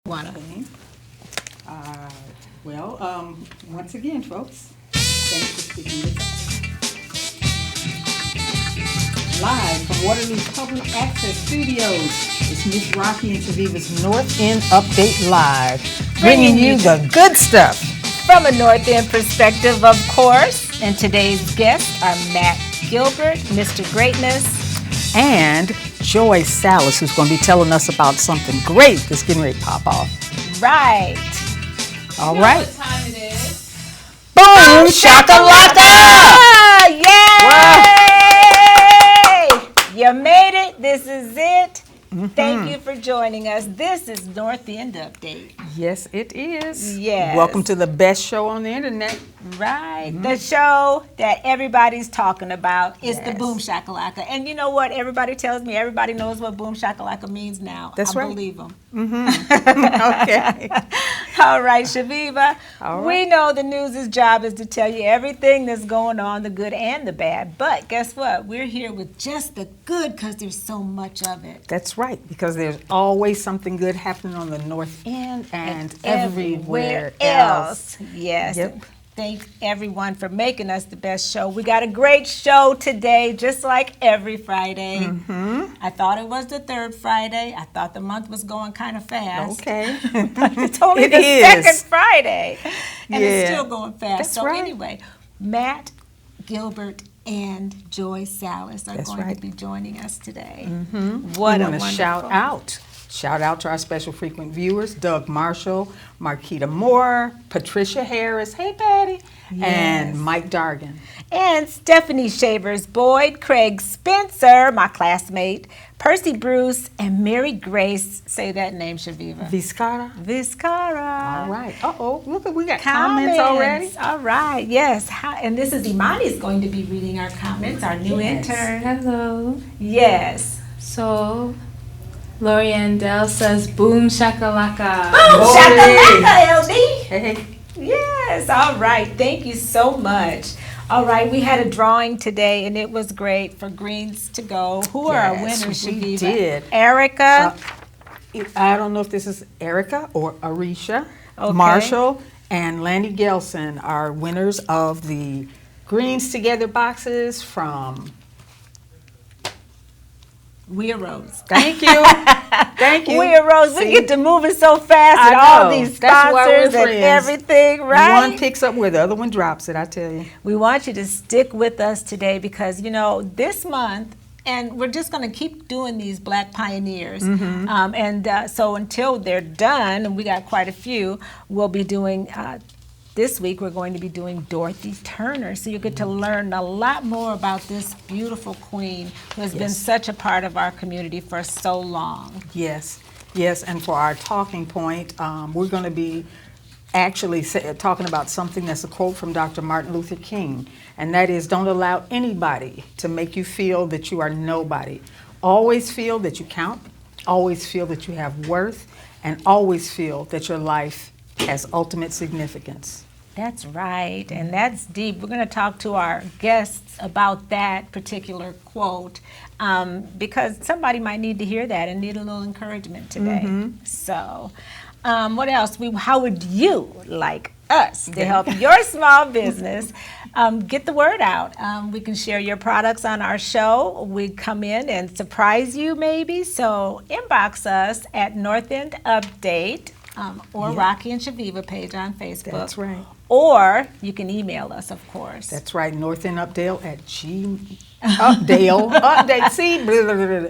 Wanna? Okay. Once again, folks, thanks for speaking with us. Live from Waterloo's Public Access Studios, it's Miss Rocky and Shaviva's North End Update Live, bringing you the good stuff. From a North End perspective, of course. And today's guests are Matt Gilbert, Mr. Greatness, And Joy Sallis, who's going to be telling us about something great that's getting ready to pop off. right. All right. What time it is? Boom shakalaka! Yay! You made it. This is it. Thank you for joining us. This is North End Update. Yes, it is. Yes. Welcome to the best show on the internet. Right. The show that everybody's talking about is the Yes. Boom Shakalaka. And you know what? Everybody tells me everybody knows what Boom Shakalaka means now. That's I right. believe them. Okay. All right, Shaviva. All We right. know the news' job is to tell you everything that's going on, the good and the bad. But guess what? We're here with just the good because there's so much of it. That's right, because there's always something good happening on the North End and everywhere else. Yes. Yep. Thank everyone for making us the best show. We got a great show today, just like every Friday. I thought it was the third Friday. I thought the month was going kind of fast. Okay. It's only It the is. second Friday, and it's Yeah. still going fast. That's so right. anyway, Matt Gilbert and Joy Sallis are That's going right. to be joining us today. What We a want to wonderful shout out to our special frequent viewers, Doug Marshall, Marquita Moore, Patricia Harris, hey Patty, Yes. and Mike Dargan. And Stephanie Shavers Boyd, Craig Spencer, my classmate, Percy Bruce, and Mary Grace. Say that name, Shaviva. Viscara. Viscara. All right. Uh-oh, look, we got comments already. All right, yes. And this is Imani's going to be reading our comments, our new Yes. intern. Hello. Yes. So, Lori Andell says, boom shakalaka. Boom, shakalaka, LD. Hey. Yes, all right. Thank you so much. All right, we had a drawing today, and it was great for Greens to Go. Who are our Yes, winners, we Shaviva? did. Erica. I don't know if this is Erica or Arisha, Okay. Marshall, and Lanny Gelson are winners of the Greens Together boxes from. We arose. Thank you. Thank you. We arose. We See? get to moving so fast I and all know. these That's why we're sponsors and friends. everything, right? One picks up where the other one drops it, I tell you. We want you to stick with us today because, you know, this month, and we're just going to keep doing these Black Pioneers. So until they're done, and we got quite a few, we'll be doing, this week we're going to be doing Dorothy Turner. So you get to learn a lot more about this beautiful queen who has been Yes. such a part of our community for so long. Yes, yes, and for our talking point, we're going to be actually talking about something that's a quote from Dr. Martin Luther King, and that is, don't allow anybody to make you feel that you are nobody. Always feel that you count, always feel that you have worth, and always feel that your life has ultimate significance. That's right, and that's deep. We're going to talk to our guests about that particular quote because somebody might need to hear that and need a little encouragement today. So, what else? How would you like us to help your small business get the word out? We can share your products on our show. We come in and surprise you maybe. So inbox us at North End Update or Rocky and Shaviva page on Facebook. That's right. Or you can email us, of course. That's right, North End Updale at update, see, blah, blah, blah, blah.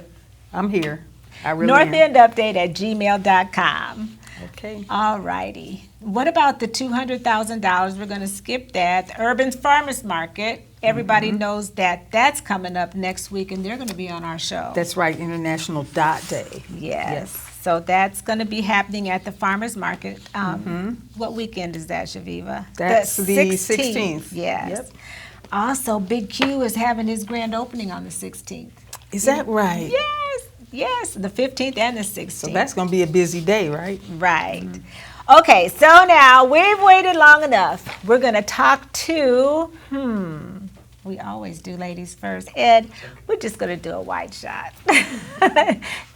I'm here. I really am. northendupdate@gmail.com. Okay. All righty. What about the $200,000? We're going to skip that. The Urban Farmers Market. Everybody knows that that's coming up next week, and they're going to be on our show. That's right, International Dot Day. Yes. So that's going to be happening at the Farmers Market. What weekend is that, Shaviva? That's the 16th. Yes. Yep. Also, Big Q is having his grand opening on the 16th. Is that right? Yes, the 15th and the 16th. So that's going to be a busy day, right? Right. Okay, so now we've waited long enough. We're going to talk to, We always do ladies first. Ed, we're just going to do a white shot.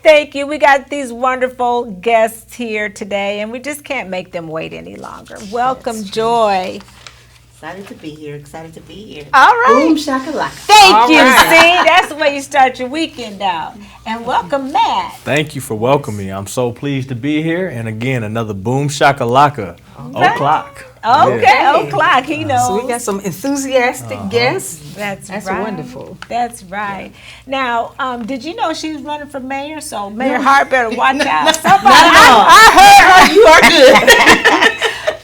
Thank you. We got these wonderful guests here today, and we just can't make them wait any longer. Welcome, Joy. Excited to be here. Excited to be here. All right. Boom shakalaka. Thank you. See, that's the way you start your weekend out. And welcome, Matt. Thank you for welcoming me. I'm so pleased to be here. And again, another boom shakalaka o'clock. Okay, Yeah. o'clock. He knows. So we got some enthusiastic guests. That's That's right. wonderful. That's right. Now, did you know she was running for mayor? So Mayor Hart better watch out. Somebody, I heard You are good.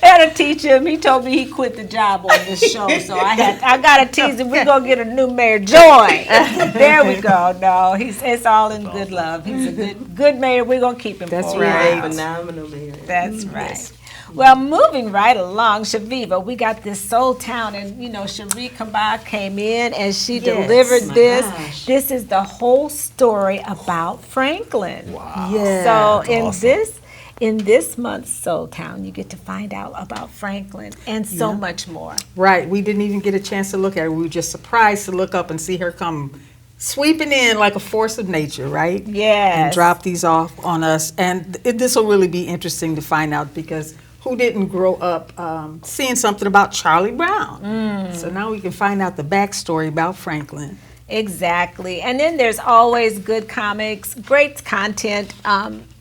had to teach him. He told me he quit the job on this show, so I got to tease him. We're gonna get a new mayor, Joy. There we go. No, it's all in good love. He's a good mayor. We're gonna keep him. That's for a right. while. Phenomenal man. That's right. Well, moving right along, Shaviva, we got this Soul Town, and Cherie Kamba came in and she delivered my this. gosh. This is the whole story about Franklin. Wow. Yeah. So in awesome. this month's Soul Town, you get to find out about Franklin and so much more. Right. We didn't even get a chance to look at her. We were just surprised to look up and see her come sweeping in like a force of nature, right? Yes. And drop these off on us. And this will really be interesting to find out because who didn't grow up seeing something about Charlie Brown? So now we can find out the backstory about Franklin. Exactly. And then there's always good comics, great content.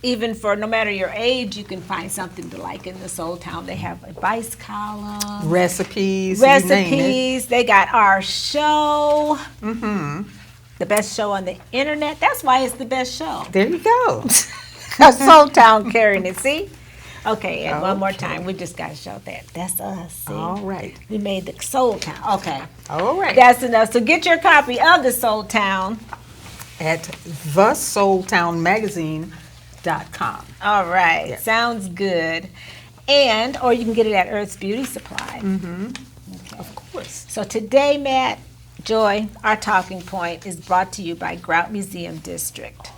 Even for no matter your age, you can find something to like in the Soul Town. They have advice column, Recipes. You name it. recipes. They got our show, the best show on the internet. That's why it's the best show. There you go. Because Soul Town carrying it. See? Okay, and one more time. We just got to show that. That's us. See? All right. We made the Soul Town. Okay. All right. That's enough. So get your copy of the Soul Town. At thesoultownmagazine.com. All right. Yeah. Sounds good. Or you can get it at Earth's Beauty Supply. Of course. So today, Matt, Joy, our talking point is brought to you by Grout Museum District.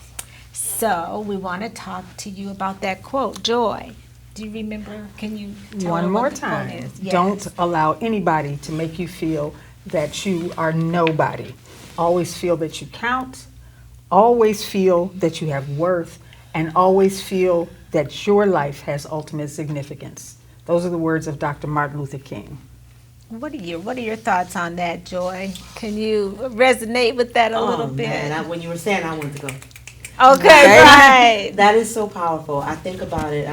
So we want to talk to you about that quote, Joy. Do you remember? Can you tell One her more what the quote time. is? Yes. Don't allow anybody to make you feel that you are nobody. Always feel that you count. Always feel that you have worth. And always feel that your life has ultimate significance. Those are the words of Dr. Martin Luther King. What are your thoughts on that, Joy? Can you resonate with that a little bit? Man, when you were saying, I wanted to go. Okay, right. That is so powerful. I think about it,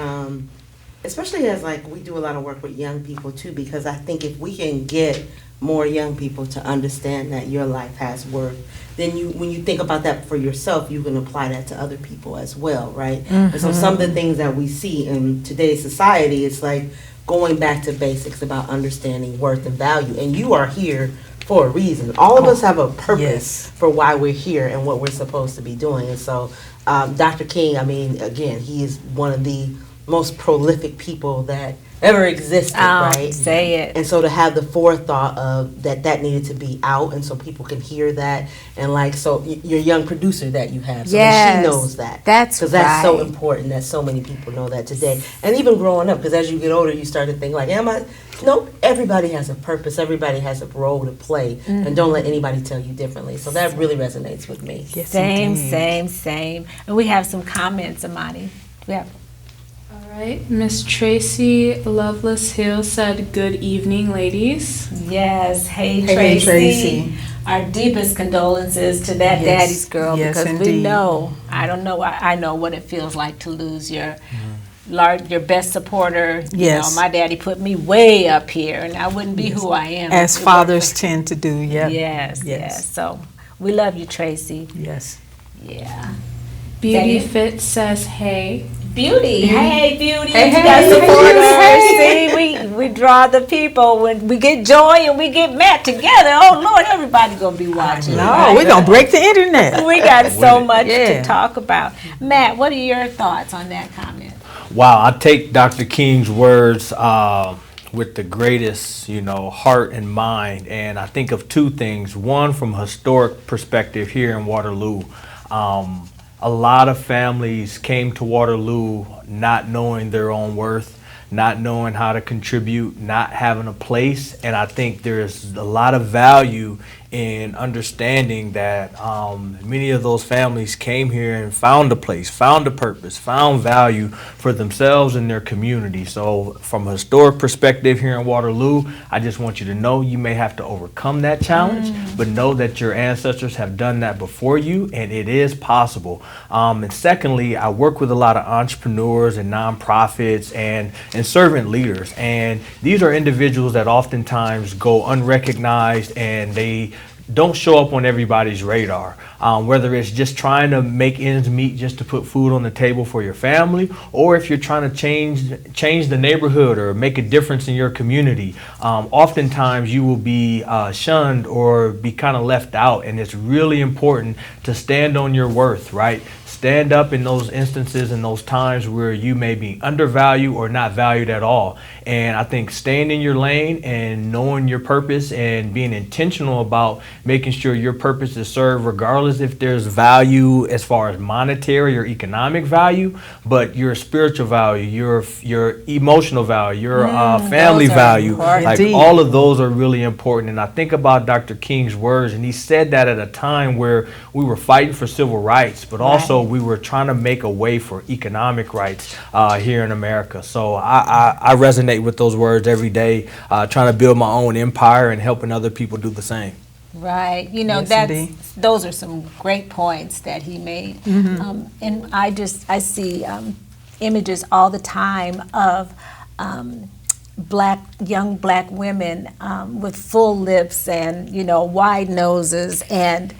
especially as we do a lot of work with young people too, because I think if we can get more young people to understand that your life has worth, then when you think about that for yourself, you can apply that to other people as well, right? And so some of the things that we see in today's society, it's like going back to basics about understanding worth and value. And you are here for a reason. All of us have a purpose for why we're here and what we're supposed to be doing. And so Dr. King, again, he is one of the most prolific people that ever existed, right? Say it. And so to have the forethought of that needed to be out, and so people can hear that, and so your young producer that you have, so that she knows that. That's because that's so right. important that so many people know that today, and even growing up, because as you get older, you start to think no, everybody has a purpose, everybody has a role to play, and don't let anybody tell you differently. So that really resonates with me. Yes, Same. indeed. And we have some comments, Amani. We have. All right. Miss Tracy Loveless Hill said, "Good evening, ladies." Yes. Hey, Hey, Tracy. Tracy. Our deepest condolences to that Yes. daddy's girl, Yes, because we indeed. know, I don't know, I know what it feels like to lose your best supporter. Yes. My daddy put me way up here, and I wouldn't be who I am. As if it fathers weren't tend to do, for- yeah. Yes. So we love you, Tracy. Yes. Yeah. Beauty it? Fit says, "Hey." Beauty. Hey, Beauty. Hey, You hey, got hey, supporters. See, we draw the people. When we get Joy and we get Matt together, oh, Lord, everybody going to be watching. No, right? we're going to break the internet. We got so much Yeah. to talk about. Matt, what are your thoughts on that comment? Wow, I take Dr. King's words with the greatest, heart and mind. And I think of two things. One, from a historic perspective here in Waterloo. A lot of families came to Waterloo not knowing their own worth, not knowing how to contribute, not having a place. And I think there's a lot of value in understanding that many of those families came here and found a place, found a purpose, found value for themselves and their community. So from a historic perspective here in Waterloo, I just want you to know you may have to overcome that challenge, but know that your ancestors have done that before you, and it is possible. And secondly, I work with a lot of entrepreneurs and nonprofits and servant leaders, and these are individuals that oftentimes go unrecognized and they don't show up on everybody's radar, whether it's just trying to make ends meet just to put food on the table for your family, or if you're trying to change the neighborhood or make a difference in your community. Oftentimes you will be shunned or be kind of left out, and it's really important to stand on your worth, right? Stand up in those instances and those times where you may be undervalued or not valued at all. And I think staying in your lane and knowing your purpose and being intentional about making sure your purpose is served, regardless if there's value as far as monetary or economic value, but your spiritual value, your emotional value, your family value, important. like Indeed. all of those are really important. And I think about Dr. King's words, and he said that at a time where we were fighting for civil rights, but also we were trying to make a way for economic rights here in America. So I resonate with those words every day, trying to build my own empire and helping other people do the same. Right. You know, Yes, those are some great points that he made. And I see images all the time of young black women with full lips and, you know, wide noses. And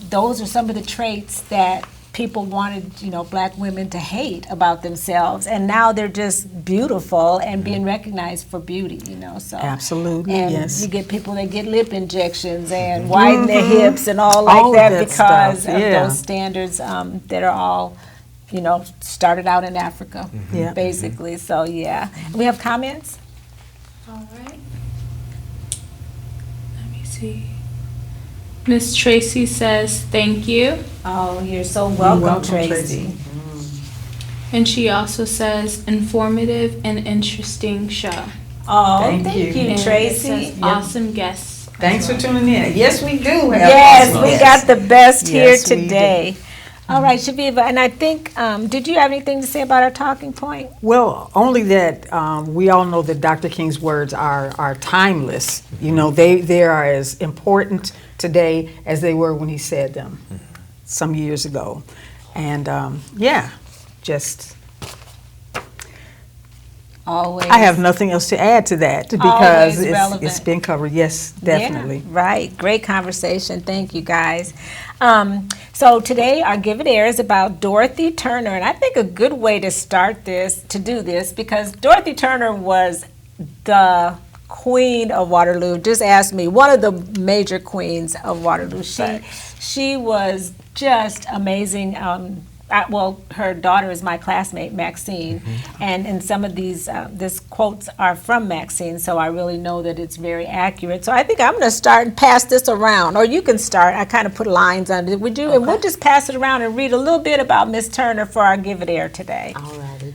those are some of the traits that people wanted, you know, black women to hate about themselves, and now they're just beautiful and being recognized for beauty, you know. So Absolutely, and yes. you get people that get lip injections and widen their hips and all like All of that that because stuff, of yeah. those standards that are all, you know, started out in Africa, Yeah. basically. So yeah, we have comments. All right. Let me see. Miss Tracy says thank you. Oh, you're so welcome, welcome, Tracy. Tracy. And she also says informative and interesting show. Oh, Thank thank you. you, And it Tracy. says awesome guests. Thanks for tuning in. Yes, we do have Yes, awesome we guests. got the best Yes, here we do. today. All right, Shaviva, and I think, did you have anything to say about our talking point? Well, only that we all know that Dr. King's words are timeless. You know, they are as important today as they were when he said them some years ago. And just Always. I have nothing else to add to that because Always it's relevant. been covered. Yes, definitely. Yeah, right. Great conversation. Thank you, guys. So today our Give It Air is about Dorothy Turner, and I think a good way to do this, because Dorothy Turner was the queen of Waterloo. Just ask me, one of the major queens of Waterloo. She was just amazing. Well, her daughter is my classmate, Maxine, and some of these quotes are from Maxine, so I really know that it's very accurate. So I think I'm going to start and pass this around, or you can start. I kind of put lines under it. Would you? And we'll just pass it around and read a little bit about Miss Turner for our Give It Air today. Alrighty.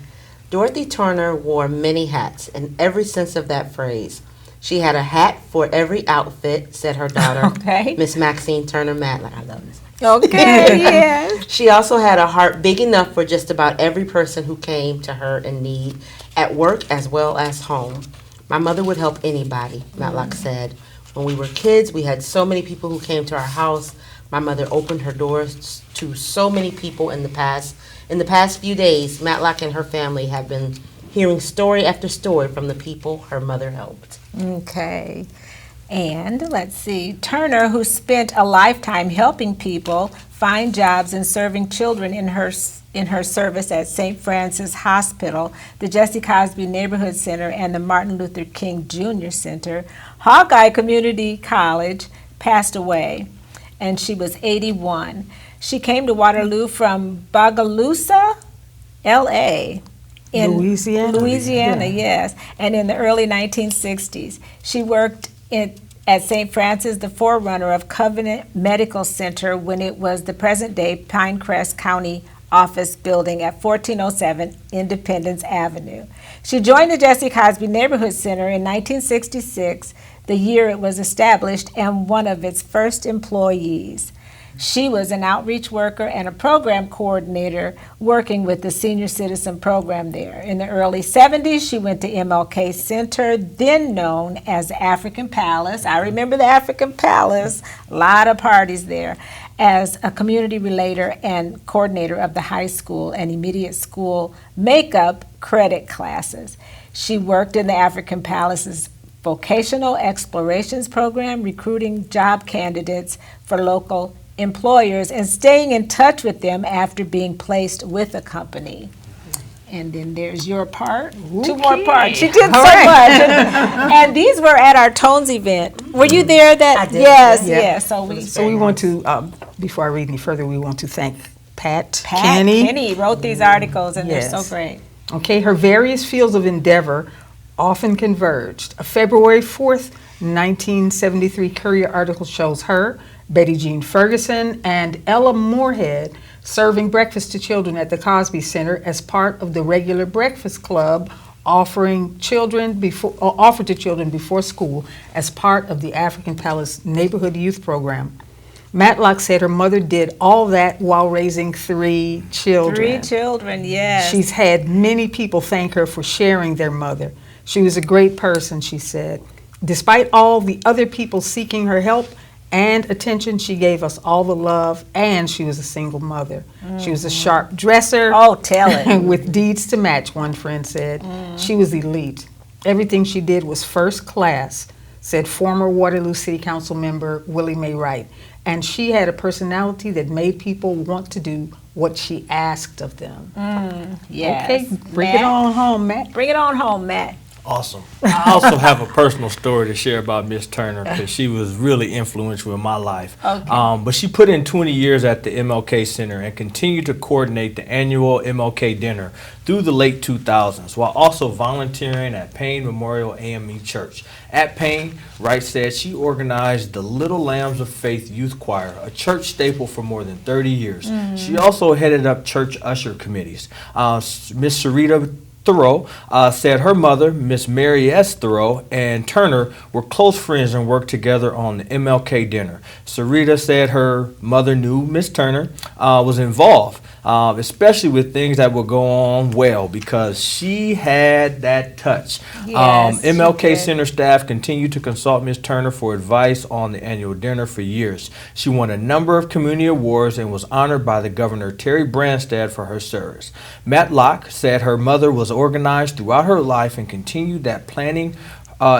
Dorothy Turner wore many hats in every sense of that phrase. She had a hat for every outfit, said her daughter, Okay. Miss Maxine Turner Matlock. I love this. Okay, yes. She also had a heart big enough for just about every person who came to her in need, at work as well as home. My mother would help anybody, Matlock said. When we were kids, we had so many people who came to our house. My mother opened her doors to so many people in the past. In the past few days, Matlock and her family have been hearing story after story from the people her mother helped. Okay. And let's see, Turner, who spent a lifetime helping people find jobs and serving children in her service at St. Francis Hospital, the Jesse Cosby Neighborhood Center, and the Martin Luther King Jr. Center, Hawkeye Community College, passed away, and she was 81. She came to Waterloo from Bogalusa, L.A., in Louisiana, yes, and in the early 1960s. She worked at St. Francis, the forerunner of Covenant Medical Center, when it was the present-day Pinecrest County office building at 1407 Independence Avenue. She joined the Jesse Cosby Neighborhood Center in 1966. the year it was established, and one of its first employees. She was an outreach worker and a program coordinator working with the senior citizen program there. In the early 70s, she went to MLK Center, then known as African Palace. I remember the African Palace, a lot of parties there, as a community relator and coordinator of the high school and immediate school makeup credit classes. She worked in the African Palace's vocational explorations program, recruiting job candidates for local employers and staying in touch with them after being placed with a company. And then there's your part. Okay. 2 more parts. She did so much. And these were at our Tones event. Were you there? I did. Yes, Yeah. yes. So we want to, before I read any further, we want to thank Pat Pat Kenny. Kenny wrote these articles, and Yes. they're so great. Okay, her various fields of endeavor often converged. A February 4th, 1973 Courier article shows her, Betty Jean Ferguson, and Ella Moorhead serving breakfast to children at the Cosby Center as part of the regular breakfast club offered to children before school as part of the African Palace Neighborhood Youth Program. Matlock said her mother did all that while raising 3 children. 3 children, yes. She's had many people thank her for sharing their mother. She was a great person, she said. Despite all the other people seeking her help and attention, she gave us all the love, and she was a single mother. She was a sharp dresser. Oh, tell it. With deeds to match, one friend said. She was elite. Everything she did was first class, said former Waterloo City Council member Willie Mae Wright. And she had a personality that made people want to do what she asked of them. Yes. Okay, bring it Matt? on home, Matt. Bring it on home, Matt. Awesome. I also have a personal story to share about Miss Turner because she was really influential in my life. Okay. But she put in 20 years at the MLK Center and continued to coordinate the annual MLK dinner through the late 2000s while also volunteering at Payne Memorial AME Church. At Payne, Wright said she organized the Little Lambs of Faith Youth Choir, a church staple for more than 30 years. She also headed up church usher committees. Miss Sarita Thoreau said her mother, Miss Mary S. Thoreau, and Turner were close friends and worked together on the MLK dinner. Sarita said her mother knew Miss Turner was involved, especially with things that would go on well because she had that touch. Yes, she MLK did. Center staff continued to consult Miss Turner for advice on the annual dinner for years. She won a number of community awards and was honored by the Governor Terry Branstad for her service. Matlock said her mother was organized throughout her life and continued that planning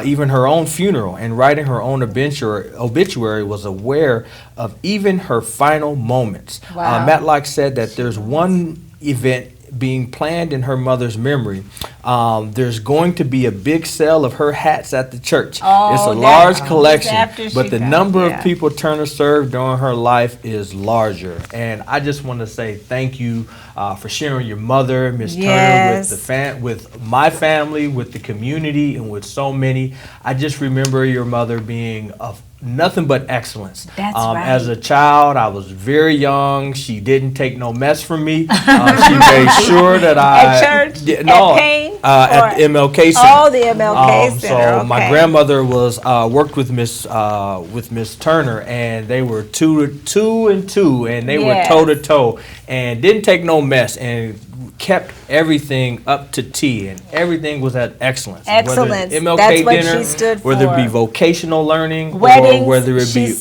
even her own funeral and writing her own obituary, was aware of even her final moments. Wow. Matlock said that there's one event being planned in her mother's memory. There's going to be a big sale of her hats at the church. Oh, it's a that- large after collection, she but the died, number yeah. of people Turner served during her life is larger. And I just want to say thank you for sharing your mother, Miss Yes. Turner, with my family, with the community, and with so many. I just remember your mother being of nothing but excellence. That's right. As a child, I was very young. She didn't take no mess from me. She made sure that I At church? At Payne? at the Or- MLK Center. Oh, the MLK Center. So my okay. grandmother was worked with Miss Turner, and they were two and two, and they were Yes. toe to toe, and didn't take no mess, and kept everything up to T, and everything was at excellence. Excellence. Whether it's MLK That's what dinner, she stood whether it be for. vocational learning, Weddings, or whether it be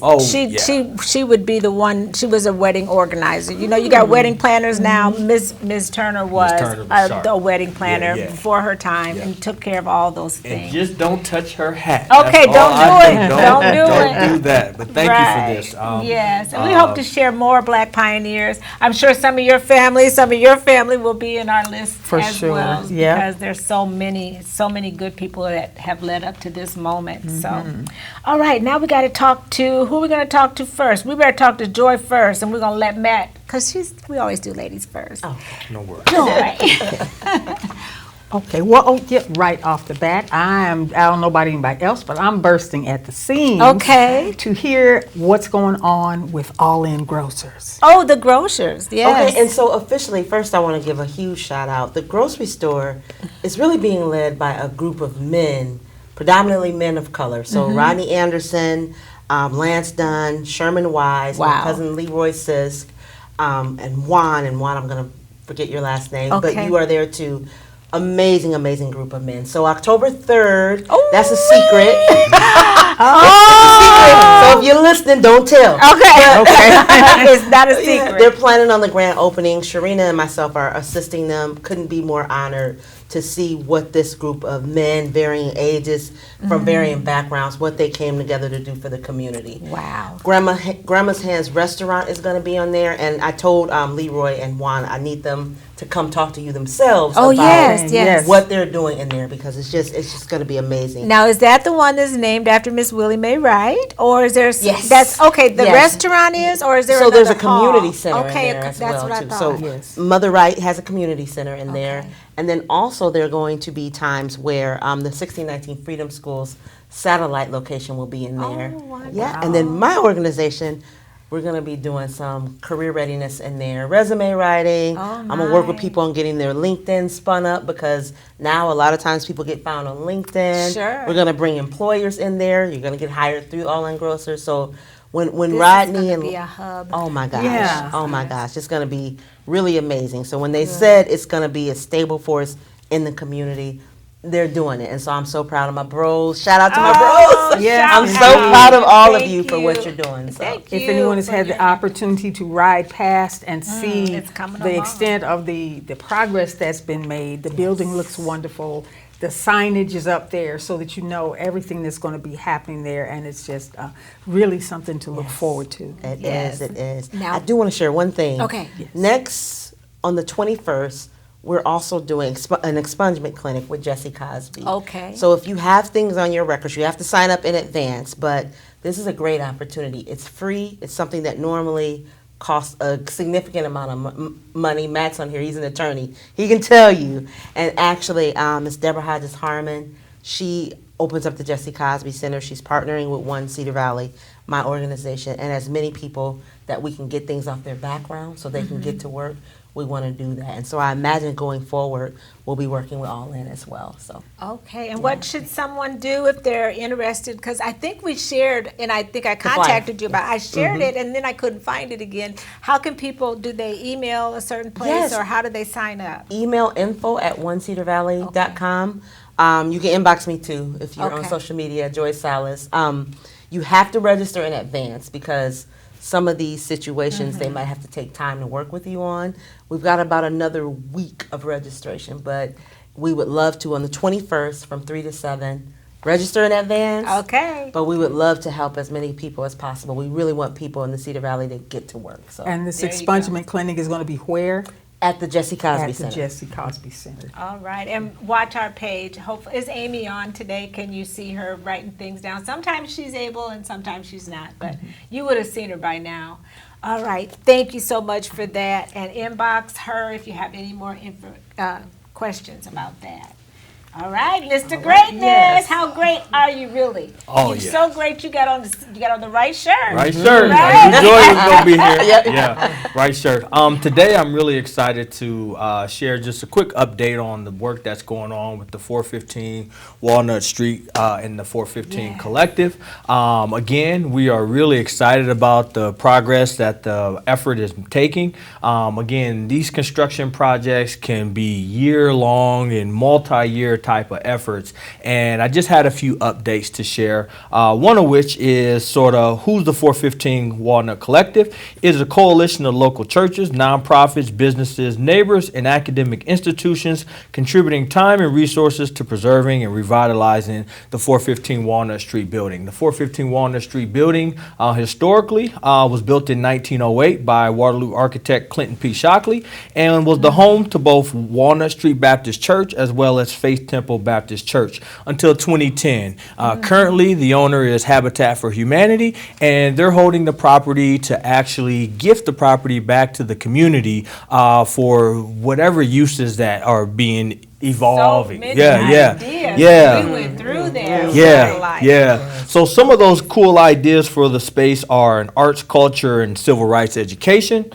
she would be the one. She was a wedding organizer. You know, you got wedding planners now. Miss Turner was, Turner was sharp. a wedding planner Yeah. before her time Yeah. and took care of all those And things. just don't touch her hat. Okay, That's all don't I do it. Don't do Don't it. do that. But thank you for this. Yes, and we hope to share more Black pioneers. I'm sure some of your family will be in our list For as sure, well, yeah. because there's so many good people that have led up to this moment. Mm-hmm. So, all right, now we got to talk to who are we going to talk to first? We better talk to Joy first, and we're going to let Matt, because we always do ladies first. No worries. Joy. Okay, well, right off the bat, I don't know about anybody else, but I'm bursting at the seams. Okay. To hear what's going on with All In Grocers. Oh, the grocers. Yes. Okay, and so officially, first I want to give a huge shout out. The grocery store is really being led by a group of men predominantly men of color. So Rodney Anderson, Lance Dunn, Sherman Wise, my Wow. cousin Leroy Sisk, and Juan. And Juan, I'm going to forget your last name, but Okay. you are there too. Amazing, amazing group of men. So October 3rd, Oh, that's a secret. So if you're listening, don't tell. Okay. It's not a Yeah, secret. they're planning on the grand opening. Sharina and myself are assisting them. Couldn't be more honored to see what this group of men, varying ages, from varying backgrounds, what they came together to do for the community. Wow. Grandma's Hands Restaurant is going to be on there, and I told Leroy and Juan I need them to come talk to you themselves Oh, about yes, yes. what they're doing in there, because it's just going to be amazing. Now, is that the one that's named after Miss Willie Mae Wright, or is there? Yes. That's okay. The Yes. restaurant is, or is there? So there's a another hall? community center Okay, in there as that's well what I too. thought. So Yes. Mother Wright has a community center in there, Okay. and then also there are going to be times where the 1619 Freedom Schools satellite location will be in there. Oh, wonderful. Yeah, and then my organization, we're going to be doing some career readiness in there, resume writing. Oh, I'm going to work with my. people on getting their LinkedIn spun up, because now a lot of times people get found on LinkedIn. Sure. We're going to bring employers in there. You're going to get hired through All In Grocers. So when This Rodney is gonna and be a hub. oh my gosh, Yeah. oh my gosh, it's going to be really amazing. So when they said it's going to be a stable force in the community, they're doing it, and so I'm so proud of my bros. Shout out to my bros. Yes, I'm so indeed. proud of all of Thank you for you. what you're doing. So. Thank If you anyone has for had your the opportunity to ride past and see it's coming the along. extent of the progress that's been made, the building looks wonderful. The signage is up there so that you know everything that's going to be happening there, and it's just really something to look forward to. It is. Yes. It is. Now- I do want to share one thing. Okay. Yes. Next, on the 21st, we're also doing an expungement clinic with Jesse Cosby. Okay. So if you have things on your records, you have to sign up in advance, but this is a great opportunity. It's free. It's something that normally costs a significant amount of money. Matt's on here. He's an attorney. He can tell you. And actually, Ms. Deborah Hodges Harmon, she opens up the Jesse Cosby Center. She's partnering with One Cedar Valley, my organization, and as many people that we can get things off their background so they can get to work. We want to do that. And so I imagine going forward, we'll be working with All In as well. So Okay, and what should someone do if they're interested? Because I think we shared, and I think I flyer. contacted you about. I shared it, and then I couldn't find it again. How can people? Do they email a certain place, Yes. or how do they sign up? email info@onecedarvalley.com. You can inbox me too if you're on Okay. social media, Joy Sallis. You have to register in advance, because some of these situations they might have to take time to work with you on. We've got about another week of registration, but we would love to on the 21st from 3 to 7 register in advance. Okay. But we would love to help as many people as possible. We really want people in the Cedar Valley to get to work. So And this There you expungement clinic is going to be where? at the Jesse Cosby At the Center. Jesse Cosby Center. All right, and watch our page. Hopefully, is Amy on today? Can you see her writing things down? Sometimes she's able, and sometimes she's not. But you would have seen her by now. All right, thank you so much for that. And inbox her if you have any more questions about that. All right, Mr. Greatness, yes. how great are you really? Oh, You're yeah. so great. You got on the right shirt. Right shirt. Right. I knew Joy was gonna be here. Yeah, right shirt. Today I'm really excited to share just a quick update on the work that's going on with the 415 Walnut Street and the 415 Yes. Collective. Again, we are really excited about the progress that the effort is taking. Again, these construction projects can be year-long and multi-year type of efforts, and I just had a few updates to share. One of which is sort of who's the 415 Walnut Collective. It is a coalition of local churches, nonprofits, businesses, neighbors, and academic institutions contributing time and resources to preserving and revitalizing the 415 Walnut Street building. The 415 Walnut Street building historically was built in 1908 by Waterloo architect Clinton P. Shockley and was the home to both Walnut Street Baptist Church as well as Faith Temple Baptist Church until 2010. Currently, the owner is Habitat for Humanity, and they're holding the property to actually gift the property back to the community for whatever uses that are being evolving. So many ideas. Yeah. We went through there. Yeah. So some of those cool ideas for the space are an arts, culture, and civil rights education,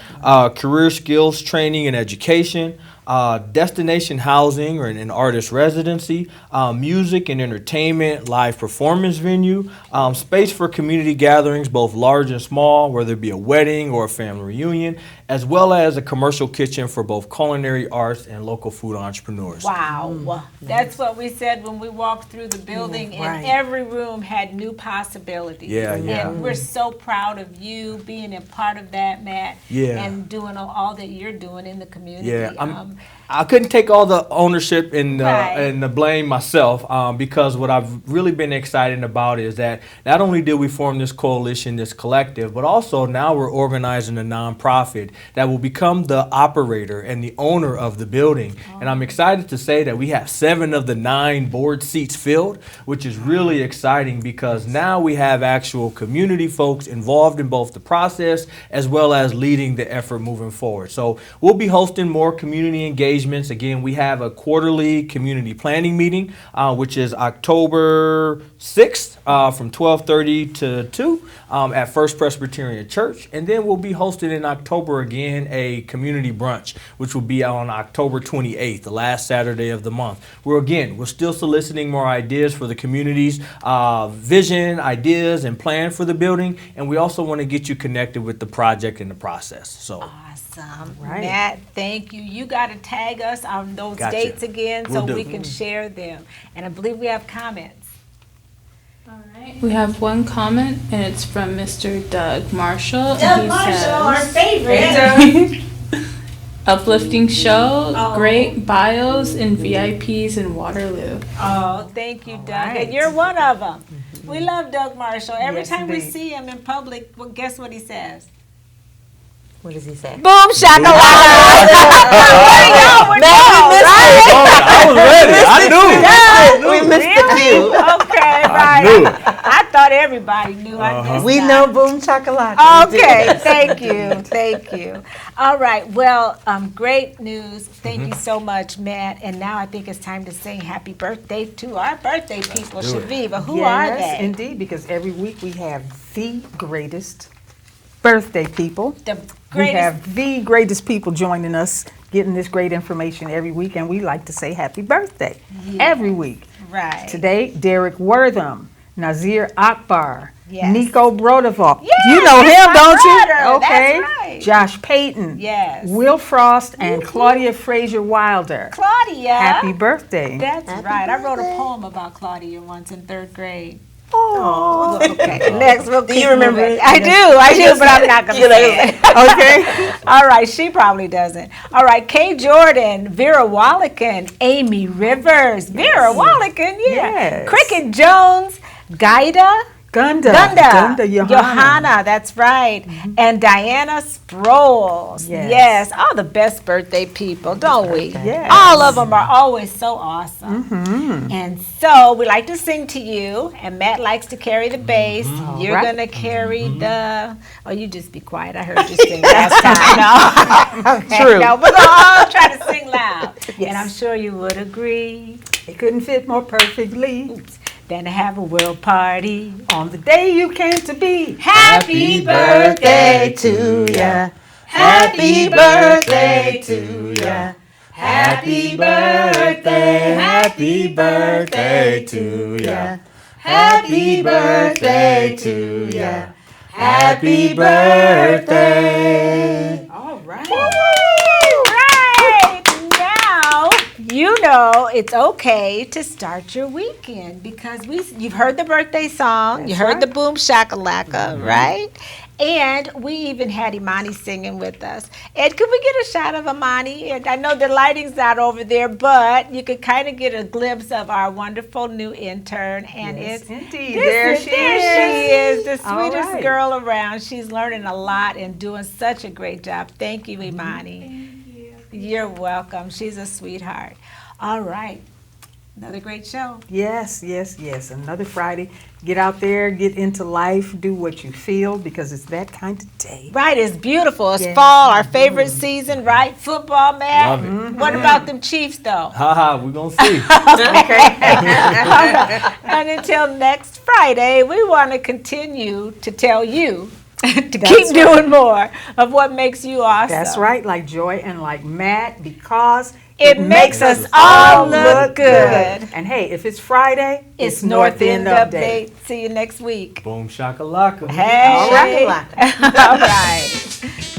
career skills training and education, destination housing or an artist residency, music and entertainment, live performance venue, space for community gatherings, both large and small, whether it be a wedding or a family reunion, as well as a commercial kitchen for both culinary arts and local food entrepreneurs. Wow. That's what we said when we walked through the building, and every room had new possibilities. Yeah. And we're so proud of you being a part of that, Matt, and doing all that you're doing in the community. Yeah, I couldn't take all the ownership and the blame myself, because what I've really been excited about is that not only did we form this coalition, this collective, but also now we're organizing a nonprofit that will become the operator and the owner of the building. And I'm excited to say that we have 7 of the 9 board seats filled, which is really exciting because now we have actual community folks involved in both the process as well as leading the effort moving forward. So we'll be hosting more community engagements. Again, we have a quarterly community planning meeting, which is October 6th from 12:30 to 2 at First Presbyterian Church. And then we'll be hosting in October again a community brunch, which will be on October 28th, the last Saturday of the month. We're still soliciting more ideas for the community's vision, ideas, and plan for the building. And we also want to get you connected with the project and the process. So. Awesome. Matt, thank you. You got to tag us on those dates again so we can share them. And I believe we have comments. All right. We have one comment, and it's from Mr. Doug Marshall. Doug Marshall, our favorite. Uplifting show, great bios and VIPs in Waterloo. Oh, thank you, Doug. And you're one of them. We love Doug Marshall. Every time we see him in public, well, guess what he says? What does he say? Boom shakalaka. There you go. We're I was ready. I knew. We missed the cue. Okay, right. I thought everybody knew. We know Boom Chakalaka. Okay, thank you, thank you. All right, well, great news. Thank you so much, Matt. And now I think it's time to sing happy birthday to our birthday people, Shaviva. Who are they? Yes, indeed, because every week we have the greatest birthday people. We have the greatest people joining us, getting this great information every week, and we like to say happy birthday every week. Right. Today, Derek Wortham, Nazir Akbar, Yes. Nico Brodeval. Yes, you know him, my don't brother. you? Okay. That's right. Josh Payton. Yes. Will Frost and Claudia Fraser Wilder. Claudia. Happy birthday. That's Happy right. I wrote a birthday. poem about Claudia once in 3rd grade. Oh. Okay, next we'll keep you remember moving. it? I do, but I'm not going to say it. Okay. All right, she probably doesn't. All right, Kay Jordan, Vera Wallaken, Amy Rivers, Vera Wallaken, Yes. Cricket Jones, Gaida, Gunda Johanna, that's right, and Diana Sproles. Yes. All the best birthday people, don't we? Yes. All of them are always so awesome. And so we like to sing to you, and Matt likes to carry the bass. You're right. going to carry the, oh, you just be quiet. I heard you sing last time. No. Okay. True. No, we're going to all try to sing loud. And I'm sure you would agree It couldn't fit more perfectly than to have a world party. on the day you came to be. Happy birthday to ya. Happy birthday to ya. Happy birthday. Happy birthday to ya. Happy birthday to ya. Happy birthday. All right. Right now, you know it's okay to start your weekend because you've heard the birthday song, you heard the boom shakalaka, right? And we even had Imani singing with us. Ed, could we get a shot of Imani? And I know the lighting's not over there, but you could kind of get a glimpse of our wonderful new intern. And Yes, it's indeed. There she is, the All sweetest right. girl around. She's learning a lot and doing such a great job. Thank you, Imani. Thank you. You're welcome. She's a sweetheart. All right. Another great show. Yes, yes, yes. Another Friday. Get out there, get into life, do what you feel because it's that kind of day. Right, it's beautiful. It's Yeah. fall, our favorite season, right? Football, Matt. Love it. What about them Chiefs, though? Haha, we're going to see. And until next Friday, we want to continue to tell you to keep doing more of what makes you awesome. That's right, like Joy and like Matt, because It makes us all look good. And hey, if it's Friday, It's North End Update. See you next week. Boom shakalaka. Hey. Shakalaka. All right.